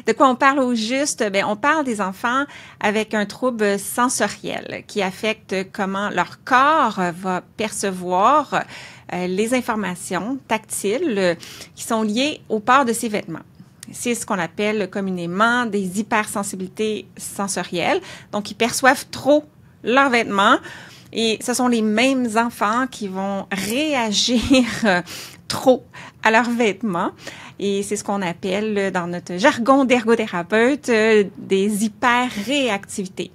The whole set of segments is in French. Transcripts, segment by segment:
De quoi on parle au juste? Bien, on parle des enfants avec un trouble sensoriel qui affecte comment leur corps va percevoir les informations tactiles qui sont liées au port de ces vêtements. C'est ce qu'on appelle communément des hypersensibilités sensorielles. Donc, ils perçoivent trop leurs vêtements et ce sont les mêmes enfants qui vont réagir trop à leurs vêtements. Et c'est ce qu'on appelle dans notre jargon d'ergothérapeute des hyperréactivités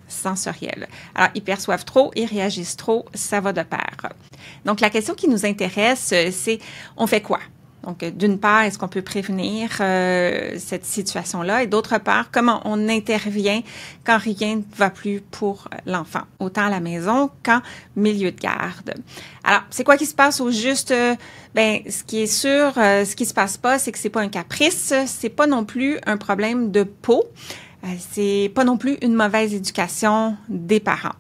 sensorielles. Alors, ils perçoivent trop, ils réagissent trop, ça va de pair. Donc, la question qui nous intéresse, c'est on fait quoi? Donc, d'une part, est-ce qu'on peut prévenir cette situation-là? Et d'autre part, comment on intervient quand rien ne va plus pour l'enfant, autant à la maison qu'en milieu de garde. Alors, c'est quoi qui se passe au juste? Ben, ce qui est sûr, ce qui se passe pas, c'est que c'est pas un caprice, c'est pas non plus un problème de peau, c'est pas non plus une mauvaise éducation des parents.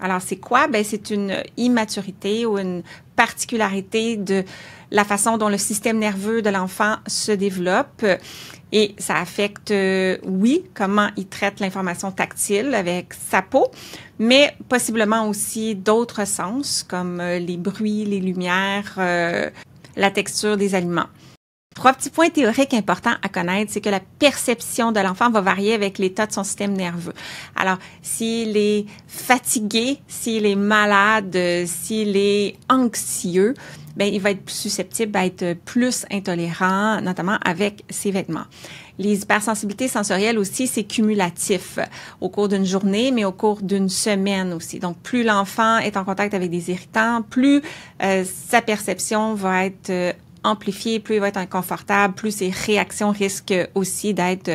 Alors, c'est quoi? Ben, c'est une immaturité ou une particularité de la façon dont le système nerveux de l'enfant se développe et ça affecte, oui, comment il traite l'information tactile avec sa peau, mais possiblement aussi d'autres sens comme les bruits, les lumières, la texture des aliments. 3 petits points théoriques importants à connaître, c'est que la perception de l'enfant va varier avec l'état de son système nerveux. Alors, s'il est fatigué, s'il est malade, s'il est anxieux, bien, il va être plus susceptible à être plus intolérant, notamment avec ses vêtements. Les hypersensibilités sensorielles aussi, c'est cumulatif au cours d'une journée, mais au cours d'une semaine aussi. Donc, plus l'enfant est en contact avec des irritants, plus sa perception va être amplifiée, plus il va être inconfortable, plus ses réactions risquent aussi d'être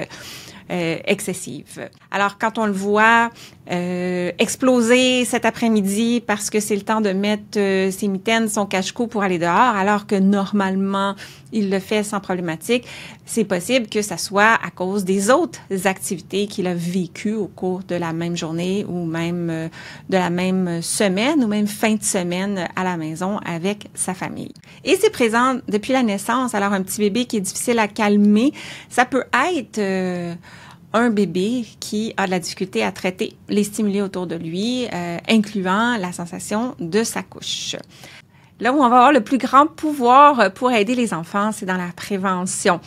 excessives. Alors, quand on le voit exploser cet après-midi parce que c'est le temps de mettre ses mitaines, son cache-cou pour aller dehors, alors que normalement, il le fait sans problématique, c'est possible que ça soit à cause des autres activités qu'il a vécues au cours de la même journée ou même de la même semaine ou même fin de semaine à la maison avec sa famille. Et c'est présent depuis la naissance. Alors, un petit bébé qui est difficile à calmer, ça peut être un bébé qui a de la difficulté à traiter les stimuli autour de lui, incluant la sensation de sa couche. Là où on va avoir le plus grand pouvoir pour aider les enfants, c'est dans la prévention.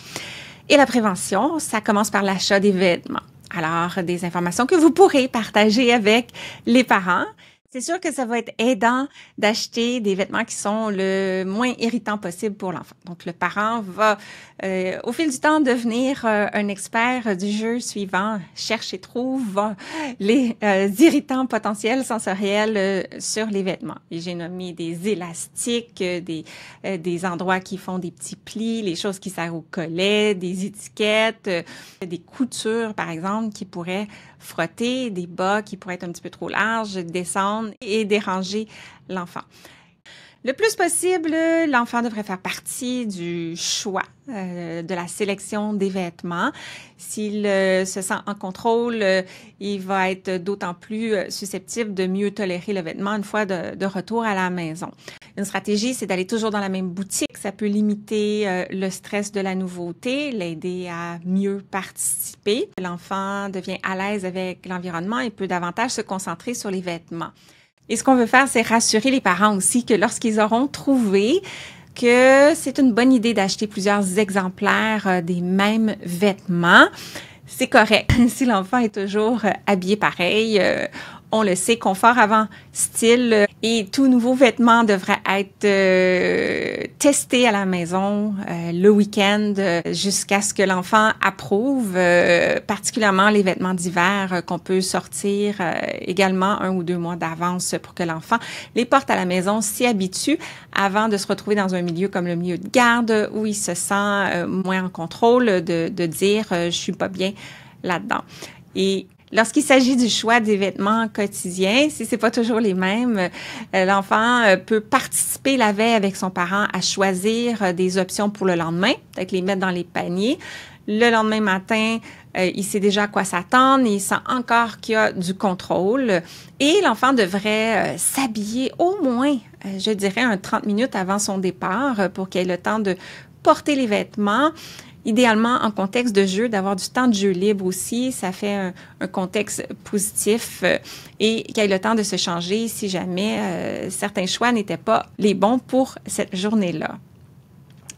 Et la prévention, ça commence par l'achat des vêtements. Alors, des informations que vous pourrez partager avec les parents. C'est sûr que ça va être aidant d'acheter des vêtements qui sont le moins irritants possible pour l'enfant. Donc, le parent va, au fil du temps, devenir un expert du jeu suivant, cherche et trouve les irritants potentiels sensoriels sur les vêtements. Et j'ai nommé des élastiques, des endroits qui font des petits plis, les choses qui servent au collet, des étiquettes, des coutures, par exemple, qui pourraient frotter, des bas qui pourraient être un petit peu trop larges, descendre et déranger l'enfant. Le plus possible, l'enfant devrait faire partie du choix, de la sélection des vêtements. S'il se sent en contrôle, il va être d'autant plus susceptible de mieux tolérer le vêtement une fois de retour à la maison. Une stratégie, c'est d'aller toujours dans la même boutique. Ça peut limiter le stress de la nouveauté, l'aider à mieux participer. L'enfant devient à l'aise avec l'environnement et peut davantage se concentrer sur les vêtements. Et ce qu'on veut faire, c'est rassurer les parents aussi que lorsqu'ils auront trouvé que c'est une bonne idée d'acheter plusieurs exemplaires des mêmes vêtements, c'est correct. Si l'enfant est toujours habillé pareil, on le sait, confort avant style, et tout nouveau vêtement devrait être testé à la maison le week-end jusqu'à ce que l'enfant approuve, particulièrement les vêtements d'hiver qu'on peut sortir également 1 ou 2 mois d'avance pour que l'enfant les porte à la maison, s'y habitue avant de se retrouver dans un milieu comme le milieu de garde où il se sent moins en contrôle de dire « je suis pas bien là-dedans ». Et lorsqu'il s'agit du choix des vêtements quotidiens, si c'est pas toujours les mêmes, l'enfant peut participer la veille avec son parent à choisir des options pour le lendemain, peut-être les mettre dans les paniers. Le lendemain matin, il sait déjà à quoi s'attendre, il sent encore qu'il y a du contrôle et l'enfant devrait s'habiller au moins, je dirais, 30 minutes avant son départ pour qu'il ait le temps de porter les vêtements. idéalement, en contexte de jeu, d'avoir du temps de jeu libre aussi, ça fait un contexte positif et qu'il ait le temps de se changer si jamais certains choix n'étaient pas les bons pour cette journée-là.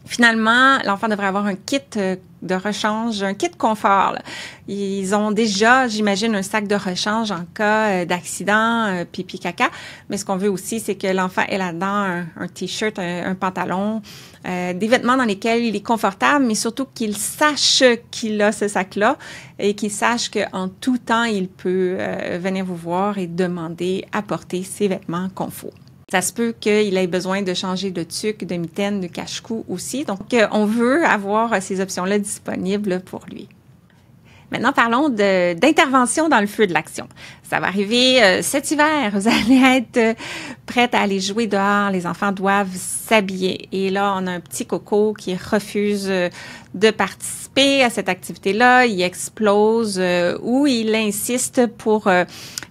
Finalement, l'enfant devrait avoir un kit de rechange, un kit confort. Là. Ils ont déjà, j'imagine, un sac de rechange en cas d'accident, pipi, caca. Mais ce qu'on veut aussi, c'est que l'enfant ait là-dedans un T-shirt, un pantalon, des vêtements dans lesquels il est confortable, mais surtout qu'il sache qu'il a ce sac-là et qu'il sache qu'en tout temps, il peut venir vous voir et demander à porter ses vêtements confort. Ça se peut qu'il ait besoin de changer de tuque, de mitaine, de cache-cou aussi. Donc, on veut avoir ces options-là disponibles pour lui. Maintenant, parlons d'intervention dans le feu de l'action. Ça va arriver cet hiver. Vous allez être prête à aller jouer dehors. Les enfants doivent s'habiller. Et là, on a un petit coco qui refuse de participer à cette activité-là. Il explose ou il insiste pour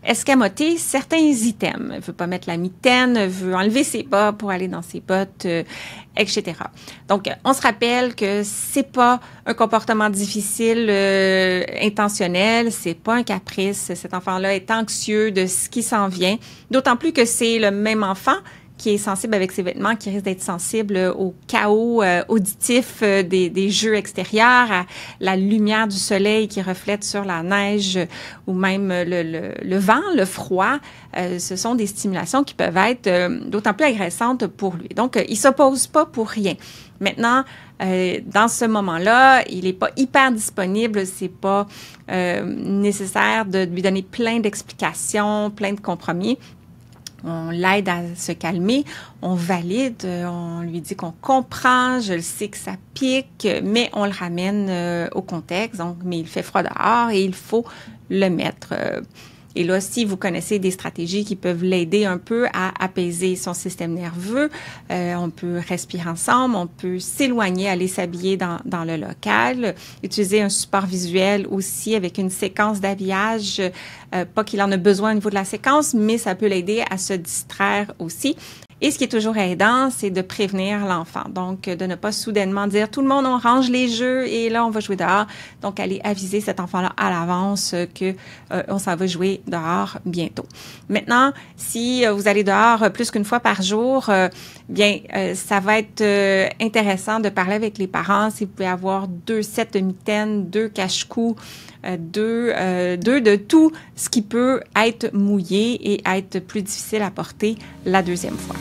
escamoter certains items. Il veut pas mettre la mitaine, veut enlever ses bas pour aller dans ses bottes, etc. Donc, on se rappelle que c'est pas un comportement difficile intentionnel, c'est pas un caprice. Cet enfant-là est anxieux de ce qui s'en vient, d'autant plus que c'est le même enfant qui est sensible avec ses vêtements, qui risque d'être sensible au chaos auditif des jeux extérieurs, à la lumière du soleil qui reflète sur la neige ou même le vent, le froid. Ce sont des stimulations qui peuvent être d'autant plus agressantes pour lui. Donc, il s'oppose pas pour rien. Maintenant, dans ce moment-là, il n'est pas hyper disponible, c'est pas nécessaire de lui donner plein d'explications, plein de compromis. On l'aide à se calmer, on valide, on lui dit qu'on comprend, je le sais que ça pique, mais on le ramène au contexte. Donc, mais il fait froid dehors et il faut le mettre. Et là, si vous connaissez des stratégies qui peuvent l'aider un peu à apaiser son système nerveux, on peut respirer ensemble, on peut s'éloigner, aller s'habiller dans le local, utiliser un support visuel aussi avec une séquence d'habillage, pas qu'il en a besoin au niveau de la séquence, mais ça peut l'aider à se distraire aussi. Et ce qui est toujours aidant, c'est de prévenir l'enfant. Donc, de ne pas soudainement dire « tout le monde, on range les jeux et là, on va jouer dehors ». Donc, aller aviser cet enfant-là à l'avance que on s'en va jouer dehors bientôt. Maintenant, si vous allez dehors plus qu'une fois par jour, ça va être intéressant de parler avec les parents. Si vous pouvez avoir 2 sets de mitaines, 2 cache-cous, deux de tout ce qui peut être mouillé et être plus difficile à porter la deuxième fois.